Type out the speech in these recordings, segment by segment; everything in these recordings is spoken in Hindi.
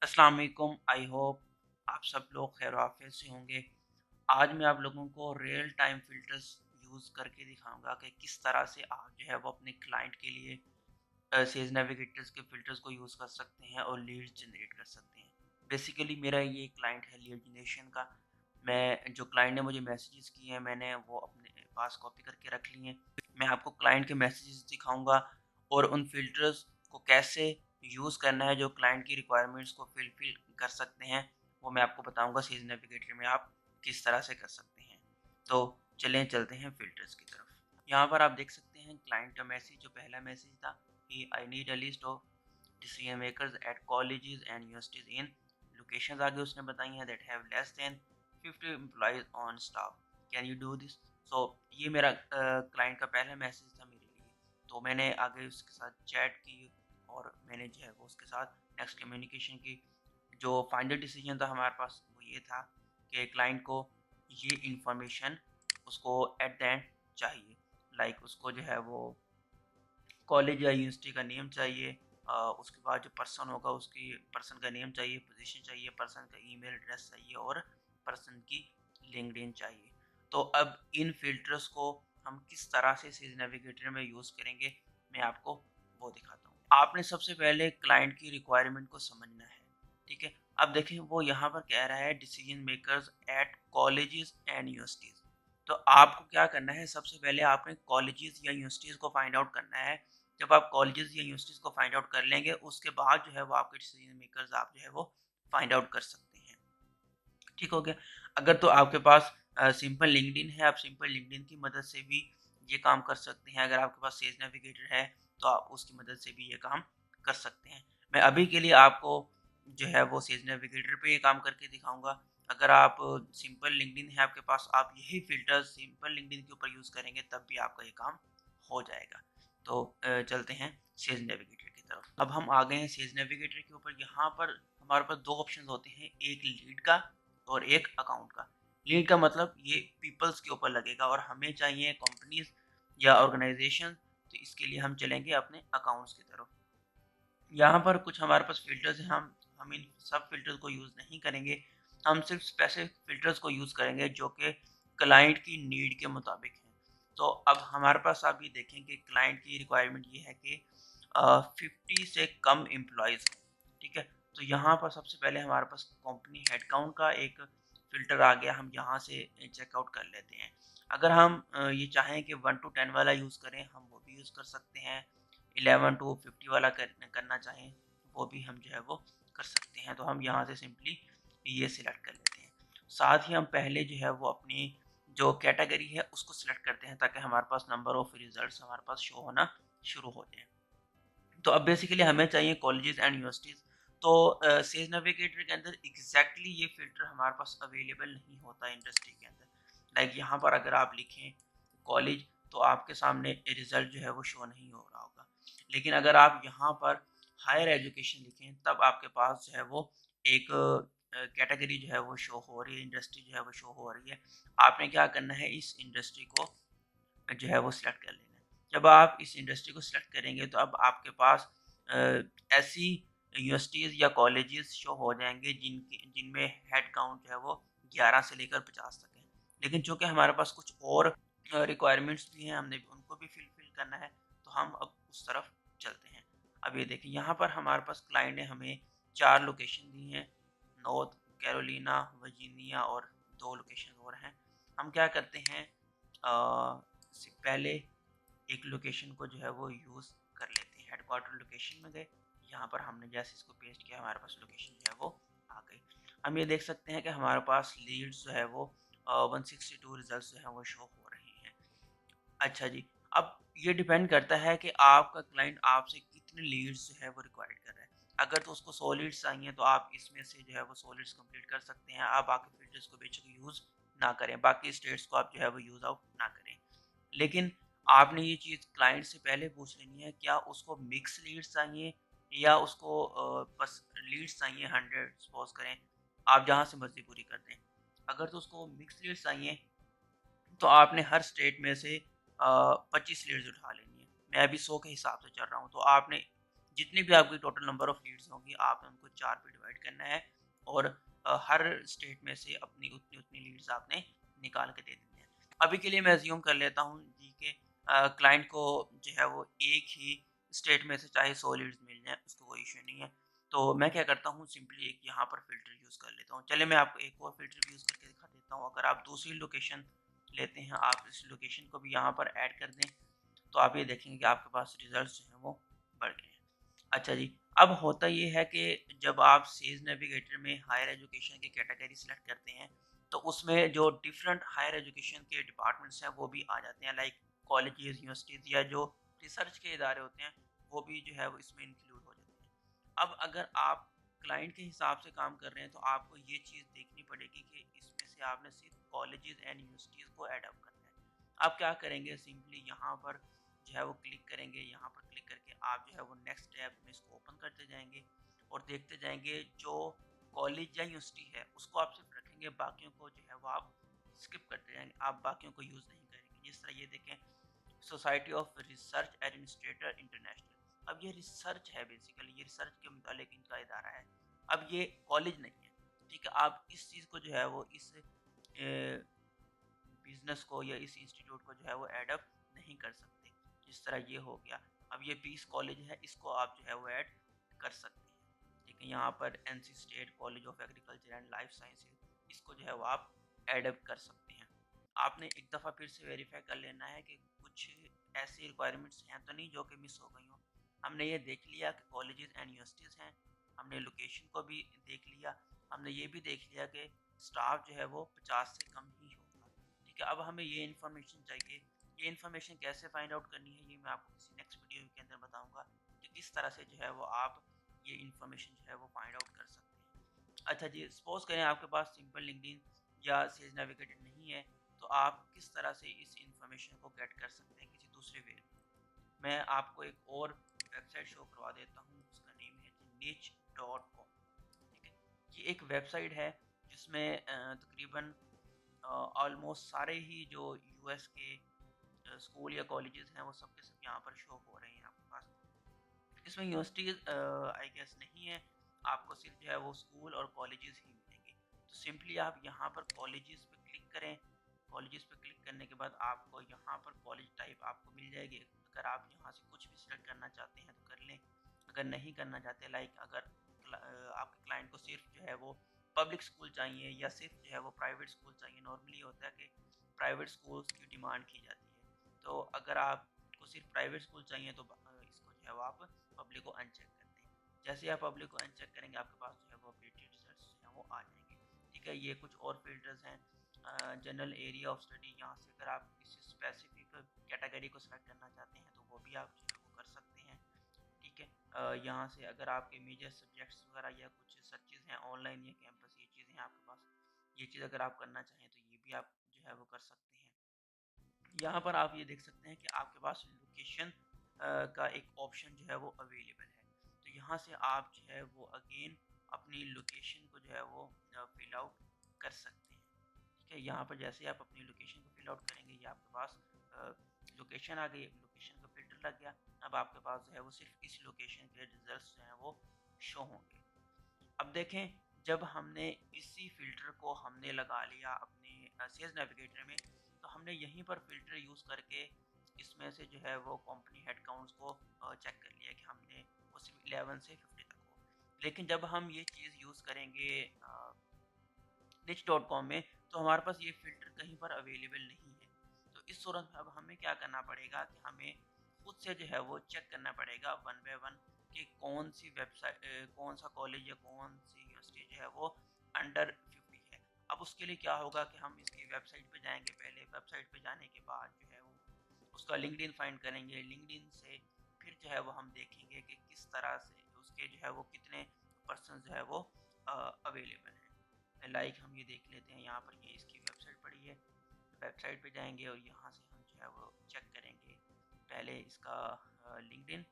अस्सलाम वालेकुम। आई होप आप सब लोग खैर आफियत से होंगे। आज मैं आप लोगों को रियल टाइम फ़िल्टर्स यूज़ करके दिखाऊंगा कि किस तरह से आप जो है वो अपने क्लाइंट के लिए सेल्स नेविगेटर्स के फ़िल्टर्स को यूज़ कर सकते हैं और लीड्स जनरेट कर सकते हैं। बेसिकली मेरा ये क्लाइंट है लीड जनरेशन का। मैं जो क्लाइंट ने मुझे मैसेजेस किए हैं मैंने वो अपने पास कॉपी करके रख लिए हैं। मैं आपको क्लाइंट के मैसेजेस दिखाऊंगा और उन फ़िल्टर्स को कैसे यूज़ करना है जो क्लाइंट की रिक्वायरमेंट्स को फिल कर सकते हैं, वो मैं आपको बताऊंगा सेल्स नेविगेटर में आप किस तरह से कर सकते हैं। तो चलें चलते हैं फ़िल्टर्स की तरफ। यहाँ पर आप देख सकते हैं क्लाइंट का मैसेज, जो पहला मैसेज था कि I need a list of decision makers at colleges and universities in locations आगे उसने बताई हैं that have less than 50 employees on staff, can you do this. So ये मेरा क्लाइंट का पहला मैसेज था मेरे लिए। तो मैंने आगे उसके साथ चैट की और मैंने जो है वो उसके साथ नेक्स्ट कम्युनिकेशन की। जो फाइनल डिसीजन था हमारे पास वो ये था कि क्लाइंट को ये इंफॉर्मेशन उसको एट द एंड चाहिए। लाइक उसको जो है वो कॉलेज या यूनिवर्सिटी का नेम चाहिए, उसके बाद जो पर्सन होगा उसकी पर्सन का नेम चाहिए, पोजीशन चाहिए, पर्सन का ईमेल एड्रेस चाहिए और पर्सन की लिंक्डइन चाहिए। तो अब इन फिल्टर्स को हम किस तरह से सेज नेविगेटर में यूज़ करेंगे मैं आपको वो दिखाता हूँ। आपने सबसे पहले क्लाइंट की रिक्वायरमेंट को समझना है, ठीक है। अब देखें वो यहाँ पर कह रहा है decision makers at colleges and universities. तो आपको क्या करना है, सबसे पहले आपने कॉलेजेस या यूनिवर्सिटीज़ को फाइंड आउट करना है। जब आप कॉलेजेस या यूनिवर्सिटीज़ को फाइंड आउट कर लेंगे उसके बाद जो है वो आपके डिसीजन मेकर्स आप जो है वो फाइंड आउट कर सकते हैं। ठीक हो गया। अगर तो आपके पास सिंपल लिंक्डइन है, आप सिंपल लिंक्डइन की मदद से भी ये काम कर सकते हैं। अगर आपके पास सेज नेविगेटर है तो आप उसकी मदद से भी ये काम कर सकते हैं। मैं अभी के लिए आपको जो है वो सेज नेविगेटर पे ये काम करके दिखाऊंगा। अगर आप सिंपल लिंक्डइन है आपके पास, आप यही फिल्टर सिंपल लिंक्डइन के ऊपर यूज़ करेंगे तब भी आपका ये काम हो जाएगा। तो चलते हैं सेज नेविगेटर की तरफ। अब हम आ गए हैं सेज नेविगेटर के ऊपर। यहाँ पर हमारे पास दो ऑप्शन होते हैं, एक लीड का और एक अकाउंट का। लीड का मतलब ये पीपल्स के ऊपर लगेगा और हमें चाहिए कंपनीज या ऑर्गेनाइजेशन, तो इसके लिए हम चलेंगे अपने अकाउंट्स की तरफ। यहाँ पर कुछ हमारे पास फ़िल्टर्स हैं, हम इन सब फ़िल्टर्स को यूज़ नहीं करेंगे। हम सिर्फ स्पेसिफिक फ़िल्टर्स को यूज़ करेंगे जो कि क्लाइंट की नीड के मुताबिक हैं। तो अब हमारे पास आप ये देखें कि क्लाइंट की रिक्वायरमेंट ये है कि 50 से कम एम्प्लॉयज़ हैं, ठीक है। तो यहाँ पर सबसे पहले हमारे पास कंपनी हेड काउंट का एक फ़िल्टर आ गया, हम यहाँ से चेकआउट कर लेते हैं। अगर हम ये चाहें कि 1 टू 10 वाला यूज़ करें हम वो भी यूज़ कर सकते हैं। 11 टू 50 वाला करना चाहें वो भी हम जो है वो कर सकते हैं। तो हम यहाँ से सिंपली ये सिलेक्ट कर लेते हैं। साथ ही हम पहले जो है वो अपनी जो कैटेगरी है उसको सिलेक्ट करते हैं ताकि हमारे पास नंबर ऑफ रिजल्ट्स हमारे पास शो होना शुरू हो जाए। तो अब बेसिकली हमें चाहिए कॉलेजेस एंड यूनिवर्सिटीज़। तो सेज नेविगेटर के अंदर एग्जैक्टली ये फिल्टर हमारे पास अवेलेबल नहीं होता इंडस्ट्री के अंदर। लाइक यहाँ पर अगर आप लिखें कॉलेज तो आपके सामने रिजल्ट जो है वो शो नहीं हो रहा होगा। लेकिन अगर आप यहाँ पर हायर एजुकेशन लिखें तब आपके पास जो है वो एक कैटेगरी जो है वो शो हो रही है, इंडस्ट्री जो है वो शो हो रही है। आपने क्या करना है, इस इंडस्ट्री को जो है वो सिलेक्ट कर लेना है। जब आप इस इंडस्ट्री को सिलेक्ट करेंगे तो अब आपके पास ऐसी यूनिवर्सिटीज़ या कॉलेजेस शो हो जाएंगे जिनमें हेड काउंट जो है वो 11 से लेकर 50 तक है। लेकिन चूंकि हमारे पास कुछ और रिक्वायरमेंट्स भी हैं, हमने उनको भी फिल करना है, तो हम अब उस तरफ चलते हैं। अब ये देखिए यहाँ पर हमारे पास क्लाइंट ने हमें 4 लोकेशन दी हैं, नॉर्थ कैरोलिना, वर्जीनिया और 2 लोकेशन और हैं। हम क्या करते हैं, से पहले एक लोकेशन को जो है वो यूज़ कर लेते हैं। हेडक्वार्टर लोकेशन में गए, यहाँ पर हमने जैसे इसको पेस्ट किया हमारे पास लोकेशन जो है वो आ गई। हम ये देख सकते हैं कि हमारे पास लीड्स जो है वो 162 रिजल्ट जो है वो शो हो रहे हैं। अच्छा जी, अब ये डिपेंड करता है कि आपका क्लाइंट आपसे कितने लीड्स जो है वो रिक्वायर्ड कर रहा है। अगर तो उसको 100 लीड्स चाहिए तो आप इसमें से जो है वो 100 लीड्स कंप्लीट कर सकते हैं। आप बाकी फिल्टर्स को बेशक यूज़ ना करें, बाकी स्टेट्स को आप जो है वो यूज़ आउट ना करें। लेकिन आपने ये चीज़ क्लाइंट से पहले पूछ लेनी है, क्या उसको मिक्स लीड्स चाहिए या उसको बस लीड्स चाहिए 100 सपोज करें, आप जहाँ से मर्जी पूरी कर दें। अगर तो उसको मिक्स लीड्स चाहिए तो आपने हर स्टेट में से 25 लीड्स उठा लेनी है। मैं अभी 100 के हिसाब से चल रहा हूँ, तो आपने जितनी भी आपकी टोटल नंबर ऑफ लीड्स होंगी आपने उनको 4 पे डिवाइड करना है और हर स्टेट में से अपनी उतनी उतनी लीड्स आपने निकाल के दे देनी है। अभी के लिए मैं अज्यूम कर लेता हूँ जी कि क्लाइंट को जो है वो एक ही स्टेट में से चाहे 100 लीड्स मिल जाए उसको कोई इश्यू नहीं है। तो मैं क्या करता हूँ सिंपली एक यहाँ पर फ़िल्टर यूज़ कर लेता हूँ। चलिए मैं आपको एक और फ़िल्टर यूज़ करके दिखा देता हूँ। अगर आप दूसरी लोकेशन लेते हैं, आप इस लोकेशन को भी यहाँ पर ऐड कर दें, तो आप ये देखेंगे कि आपके पास रिजल्ट्स जो हैं वो बढ़ गए हैं। अच्छा जी, अब होता ये है कि जब आप सेज नेविगेटर में हायर एजुकेशन की कैटेगरी सेलेक्ट करते हैं, तो उसमें जो डिफरेंट हायर एजुकेशन के डिपार्टमेंट्स हैं वो भी आ जाते हैं, लाइक कॉलेजेस, यूनिवर्सिटीज़ या जो रिसर्च के इदारे होते हैं वो भी जो है वो इसमें इंक्लूड हो जाते हैं। अब अगर आप क्लाइंट के हिसाब से काम कर रहे हैं तो आपको ये चीज़ देखनी पड़ेगी कि इसमें से आपने सिर्फ कॉलेजेस एंड यूनिवर्सिटीज़ को ऐड अप करना है। आप क्या करेंगे, सिंपली यहाँ पर जो है वो क्लिक करेंगे, यहाँ पर क्लिक करके आप जो है वो नेक्स्ट टैब में इसको ओपन करते जाएंगे और देखते जाएंगे जो कॉलेज या यूनिवर्सिटी है उसको आप सिर्फ रखेंगे, बाकियों को जो है वो आप स्किप करते जाएंगे, आप बाकियों को यूज़ नहीं करेंगे। जिस तरह ये देखें, society of research administrator international, अब ये रिसर्च है, बेसिकली ये रिसर्च के मुतालिक इनका इदारा है, अब ये कॉलेज नहीं है। ठीक है, आप इस चीज़ को जो है वो इस बिजनेस को या इस इंस्टीट्यूट को जो है वो एडअप नहीं कर सकते। जिस तरह ये हो गया, अब ये पीस कॉलेज है, इसको आप जो है वो ऐड कर सकते हैं। ठीक है, यहाँ पर NC state college of agriculture and life sciences, इसको जो है वो आप एडअप कर सकते हैं। आपने एक दफ़ा फिर से वेरीफाई कर लेना है कि कुछ ऐसी रिक्वायरमेंट्स हैं तो नहीं जो कि मिस हो गई हो। हमने ये देख लिया कि कॉलेजेस एंड यूनिवर्सिटीज़ हैं, हमने लोकेशन को भी देख लिया, हमने ये भी देख लिया कि स्टाफ जो है वो 50 से कम ही होगा। ठीक है, अब हमें ये इन्फॉर्मेशन चाहिए। ये इन्फॉर्मेशन कैसे फाइंड आउट करनी है ये मैं आपको किसी नेक्स्ट वीडियो के अंदर बताऊंगा कि किस तरह से जो है वो आप ये इन्फॉर्मेशन जो है वो फाइंड आउट कर सकते हैं। अच्छा जी, सपोज करें आपके पास सिंपल लिंक्डइन या सेज नेविगेटर नहीं है, तो आप किस तरह से इस इंफॉर्मेशन को गेट कर सकते हैं किसी दूसरे वे में। मैं आपको एक और वेबसाइट शो करवा देता हूँ, उसका नेम है niche.com। ठीक है, ये एक वेबसाइट है जिसमें तकरीबन ऑलमोस्ट सारे ही जो यूएस के स्कूल या कॉलेजेस हैं वो सब के सब यहाँ पर शो हो रहे हैं आपके पास। इसमें यूनिवर्सिटीज आई गेस नहीं है, आपको सिर्फ जो है वो स्कूल और कॉलेजेस ही मिलेंगे। तो सिंपली आप यहाँ पर कॉलेजेस पे क्लिक करें, कॉलेजेस पे क्लिक करने के बाद आपको यहाँ पर कॉलेज टाइप आपको मिल जाएगी। अगर आप यहाँ से कुछ भी सिलेक्ट करना चाहते हैं तो कर लें, अगर नहीं करना चाहते, लाइक अगर आपके क्लाइंट को सिर्फ जो है वो पब्लिक स्कूल चाहिए या सिर्फ जो है वो प्राइवेट स्कूल चाहिए, नॉर्मली होता है कि प्राइवेट स्कूल्स की डिमांड की जाती है। तो अगर आपको सिर्फ प्राइवेट स्कूल चाहिए तो इसको जो है वो आप पब्लिक को अनचेक करते हैं। जैसे ही आप पब्लिक को अनचेक करेंगे आपके पास जो है वो अपडेटेड रिजल्ट्स जो हैं वो आ जाएंगे। ठीक है, ये कुछ और फिल्टर्स हैं। जनरल एरिया ऑफ स्टडी, यहाँ से अगर आप किसी स्पेसिफिक कैटेगरी को सिलेक्ट करना चाहते हैं तो वो भी आप जो है वो कर सकते हैं। ठीक है, यहाँ से अगर आपके मेजर सब्जेक्ट्स वगैरह या कुछ सर्चेज हैं ऑनलाइन या कैंपस, ये चीज़ें हैं आपके पास, ये चीज़ अगर आप करना चाहें तो ये भी आप जो है वो कर सकते हैं। यहाँ पर आप ये देख सकते हैं कि आपके पास लोकेशन का एक ऑप्शन जो है वो अवेलेबल है। तो यहाँ से आप जो है वो अगेन अपनी लोकेशन को जो है वो फिल आउट कर सकते हैं। ठीक है, यहाँ पर जैसे आप अपनी लोकेशन को फिल आउट करेंगे ये आपके पास लोकेशन आ गई, लोकेशन का फिल्टर लग गया। अब आपके पास जो है वो सिर्फ इस लोकेशन के रिजल्ट्स जो हैं वो शो होंगे। अब देखें, जब हमने इसी फिल्टर को हमने लगा लिया अपने सेल्स नेविगेटर में, तो हमने यहीं पर फिल्टर यूज़ करके इसमें से जो है वो कंपनी हेड काउंट्स को चेक कर लिया कि हमने वो सिर्फ 11 से 50 तक हो। लेकिन जब हम ये चीज़ यूज़ करेंगे niche.com में, तो हमारे पास ये फ़िल्टर कहीं पर अवेलेबल नहीं है। तो इस सूरत में अब हमें क्या करना पड़ेगा कि हमें खुद से जो है वो चेक करना पड़ेगा वन बाय वन कि कौन सी वेबसाइट, कौन सा कॉलेज या कौन सी यूनिवर्सिटी जो है वो अंडर 50 है। अब उसके लिए क्या होगा कि हम इसकी वेबसाइट पे जाएंगे, पहले वेबसाइट पे जाने के बाद जो है वो उसका लिंक्डइन फाइंड करेंगे, लिंक्डइन से फिर जो है वो हम देखेंगे कि किस तरह से उसके जो है वो कितने पर्सन जो है वो अवेलेबल हैं। लाइक हम ये देख लेते हैं, यहाँ पर ये इसकी वेबसाइट पड़ी है, वेबसाइट पे जाएंगे और यहाँ से हम जो है वो चेक करेंगे पहले इसका लिंक्डइन।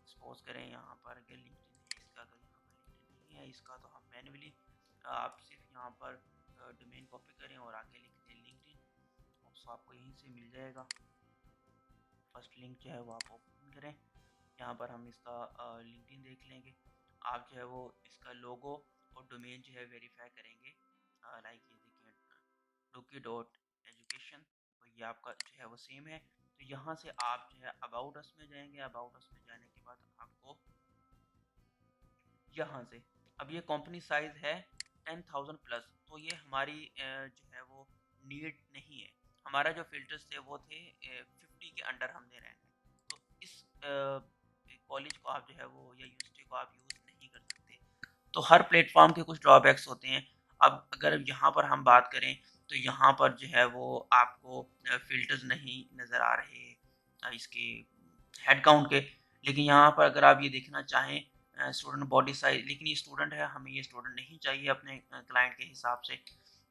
सपोज करें यहाँ पर अगर लिंक्डइन है इसका, अगर यहाँ पर लिंक्डइन नहीं है इसका, तो हम मैन्युअली आप सिर्फ यहाँ पर डोमेन कॉपी करें और आगे लिख दें लिंक्डइन, तो आपको यहीं से मिल जाएगा। फर्स्ट लिंक जो है वो आप ओपन करें, यहाँ पर हम इसका लिंक्डइन देख लेंगे। आप जो है वो इसका लोगो और डोमेन जो है वेरीफाई करेंगे। लाइक ये देखिए डोकी डॉट एजुकेशन, तो ये आपका जो है वो सेम है। तो यहाँ से आप जो है अबाउट अस में जाएंगे। अबाउट अस में जाने के बाद आपको यहाँ से, अब ये कंपनी साइज है 10,000 प्लस, तो ये हमारी जो है वो नीड नहीं है। हमारा जो फिल्टर्स थे वो थे 50 के अंडर हम दे रहे हैं। तो इस कॉलेज को आप जो है वो या यूनिवर्सिटी को आप यूज़ नहीं कर सकते। तो हर प्लेटफॉर्म के कुछ ड्रॉबैक्स होते हैं। अब अगर यहाँ पर हम बात करें तो यहाँ पर जो है वो आपको फ़िल्टर्स नहीं नज़र आ रहे इसके हेड काउंट के। लेकिन यहाँ पर अगर आप ये देखना चाहें स्टूडेंट बॉडी साइज, लेकिन ये स्टूडेंट है, हमें ये स्टूडेंट नहीं चाहिए अपने क्लाइंट के हिसाब से।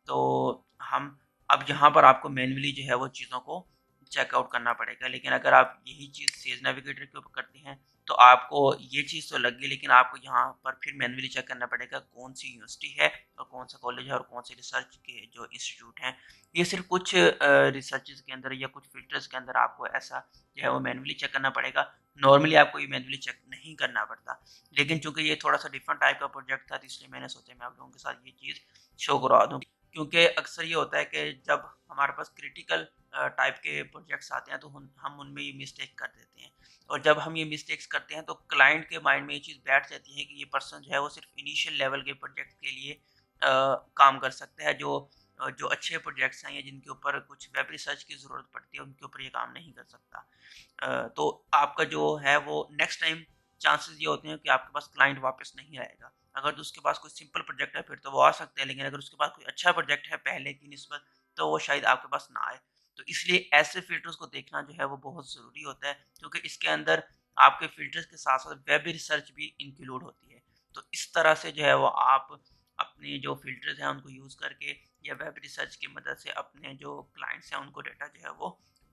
तो हम अब यहाँ पर आपको मैन्युअली जो है वो चीज़ों को चेकआउट करना पड़ेगा। लेकिन अगर आप यही चीज़ सेज नेविगेटर के ऊपर करते हैं तो आपको ये चीज़ तो लग गई, लेकिन आपको यहाँ पर फिर मैन्युअली चेक करना पड़ेगा कौन सी यूनिवर्सिटी है और कौन सा कॉलेज है और कौन से रिसर्च के जो इंस्टीट्यूट हैं। ये सिर्फ कुछ रिसर्चेज के अंदर या कुछ फिल्टर्स के अंदर आपको ऐसा जो है वो मैन्युअली चेक करना पड़ेगा। नॉर्मली आपको ये मैन्युअली चेक नहीं करना पड़ता। लेकिन चूंकि ये थोड़ा सा डिफरेंट टाइप का प्रोजेक्ट था, तो इसलिए मैंने सोचा मैं आप लोगों के साथ ये चीज़ शो करवा दूँ। क्योंकि अक्सर ये होता है कि जब हमारे पास क्रिटिकल टाइप के प्रोजेक्ट्स आते हैं तो हम उनमें ये मिस्टेक कर देते हैं। और जब हम ये मिस्टेक्स करते हैं तो क्लाइंट के माइंड में ये चीज़ बैठ जाती है कि ये पर्सन जो है वो सिर्फ इनिशियल लेवल के प्रोजेक्ट के लिए काम कर सकता है। जो अच्छे प्रोजेक्ट्स हैं या जिनके ऊपर कुछ वेब रिसर्च की ज़रूरत पड़ती है उनके ऊपर ये काम नहीं कर सकता। तो आपका जो है वो नेक्स्ट टाइम चांसेस ये होते हैं कि आपके पास क्लाइंट वापस नहीं आएगा। अगर तो उसके पास कोई सिंपल प्रोजेक्ट है फिर तो वो आ सकते हैं, लेकिन अगर उसके पास कोई अच्छा प्रोजेक्ट है पहले की निस्बत तो वो शायद आपके पास ना आए। तो इसलिए ऐसे फिल्टर्स को देखना जो है वो बहुत ज़रूरी होता है, क्योंकि इसके अंदर आपके फिल्टर्स के साथ साथ वेब रिसर्च भी इंक्लूड होती है। तो इस तरह से जो है वो आप अपने जो फिल्टर्स हैं उनको यूज़ करके या वेब रिसर्च की मदद से अपने जो क्लाइंट्स हैं उनको डाटा जो है वो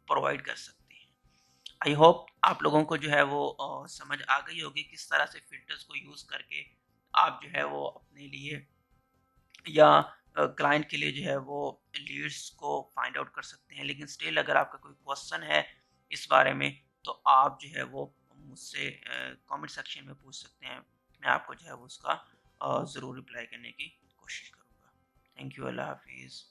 प्रोवाइड कर सकते हैं। आई होप आप लोगों को जो है वो समझ आ गई होगी किस तरह से फिल्टर्स को यूज़ करके आप जो है वो अपने लिए या क्लाइंट के लिए जो है वो लीड्स को फाइंड आउट कर सकते हैं। लेकिन स्टिल अगर आपका कोई क्वेश्चन है इस बारे में तो आप जो है वो मुझसे कमेंट सेक्शन में पूछ सकते हैं। मैं आपको जो है वो उसका ज़रूर रिप्लाई करने की कोशिश करूँगा। Thank you. अल्लाह हाफिज़।